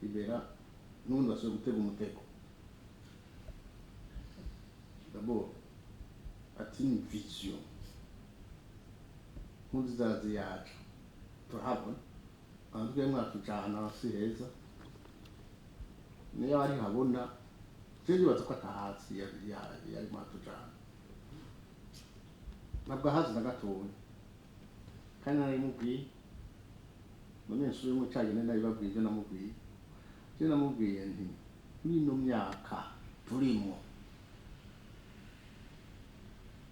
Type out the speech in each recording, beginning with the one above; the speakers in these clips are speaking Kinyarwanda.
libera n'ubundi bashoboye gutega umutego. D'abord ati ni vision muzizazi yacu turahabona anzwe mwatujana si heza niyo ari habona cyo bibaza ko atahazi yari mwatujana nabwo hazi na gatoya kandi nari mubwiye munyeshuri mu cyagene nari babwiye ibyo namubwiye nti n'ino myaka turimo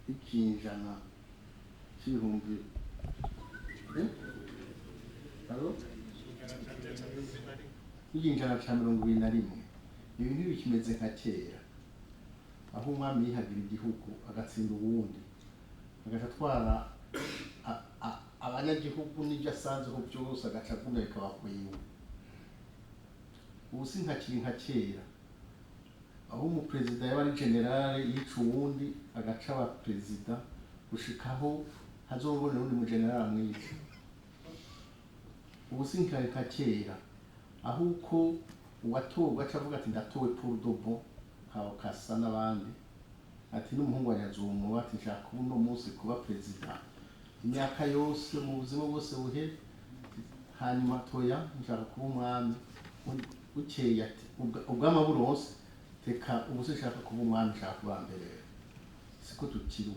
ikinjana cy'ibihumbi ikinjana cya 21 ibintu bikimeze nka kera aho umwami yihagira igihugu agatsinda ubundi agatwara abanyagihugu n'ibyo asanzeho byose agacaguna bikabakwiwe. Ubu si nkakiri nka kera aho umuperezida yaba ari generale yica uwundi agaca abaperezida gushikaho hazobonera undi mugenerale amwica. Ubu si nka kera aho uko uwatorwa acavuga ati ndatowe pour de bon kawo kasa n'abandi ati n'umuhungu wa Nyazumu ati nshaka uno munsi kuba perezida imyaka yose mu buzima bwose buhe hanyuma toya nshaka kuba umwami ukeye ati ubwama burose teka ubuse nshaka kuba umwami nshaka kuba mbere siko tukiri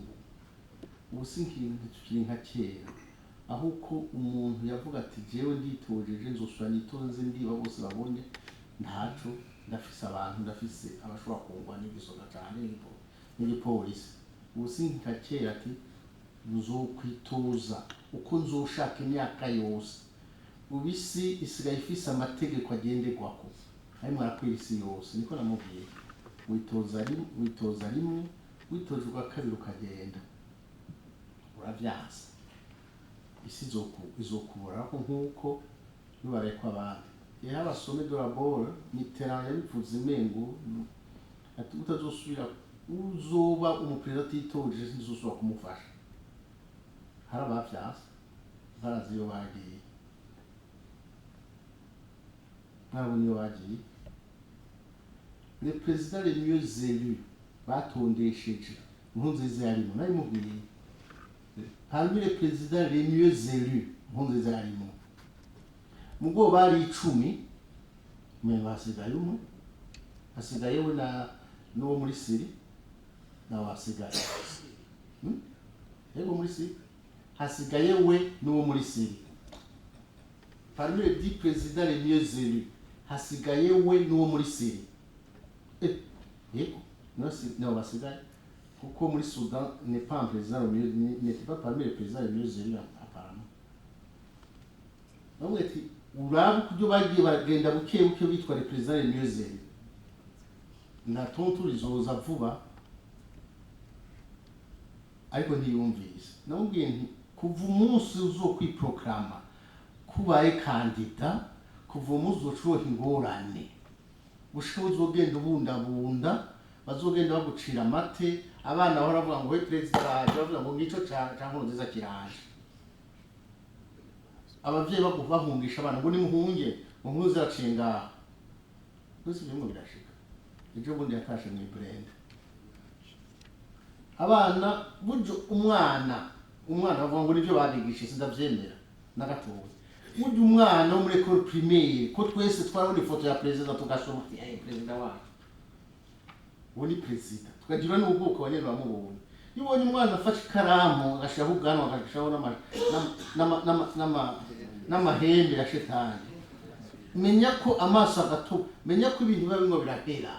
ubu si nk'intu tukiri nka kera aho uko umuntu yavuga ati jewe nditojeje nzosura nitonze ndiba bose babonye ntaco ndafise abantu ndafise abashobora kungwa n'igisoga cyane n'igipolisi. Ubu si nka kera ati nzokwitoza uko nzoshaka imyaka yose. Ubisi isigaye ifise amategeko agenderwako ari mwarakwira isi yose niko namubwiye witoza rimwe witoje ubwa kabiri ukagenda uravyansa isi izokubura ko nkuko bibaye kwa abandi yari abasome de la bore Mitterrand yabivuze imengo ati utazosubira uzoba umuperezida atitoje sinzosubira kumufasha. Hari abavyansa barazi iyo bagiye niyo bagiye les présidents les mieux élus batondesheje Nkurunziza yarimo nari mubwiye parmi les présidents les mieux élus Nkurunziza yarimo mugo bari 10 me basigaye umwe hasigaye we na no muri Syrie na wasigaye yego muri Syrie hasigaye we no muri Syrie. Parmi les 10 présidents les mieux élus hasigaye we no muri Syrie yego no basigaye kuko muri Soudan n'est pas un président n'était pas parmi les présidents les mieux élus apparemment. Donc urabu kujyo bagiye bagenda buke bitwa les présidents les mieux élus na tontu rizoza vuba ariko ntiyumvise. Namubwiye nti kuva umunsi uzokwiprograma kubaye kandida kuva umunsi uzocuroha ingorane gushika uzogenda ubundabunda bazogenda bagucira amate abana baravuga ngo we president bavuga ngo ngico cyangwa nziza kiranje abavyeyi bahungisha abana ngo nimuhunge muhuza acinga bose bimwe birashika ejo bundi yakashe mu brand abana buryo umwana bavuga ngo nivyo babigisha sindavyemera na gatoya buryo umwana wo muri école primaire ko twese twarabona ifoto ya president tugasoma president wacu woni president tukagira n'ubwoko abanyene bamubonye ibonye umwana afashe ikaramu agashiraho ubwanwa agashiraho n'amahembe ya shetani menya ko amaso agato menya ko ibintu biba birahera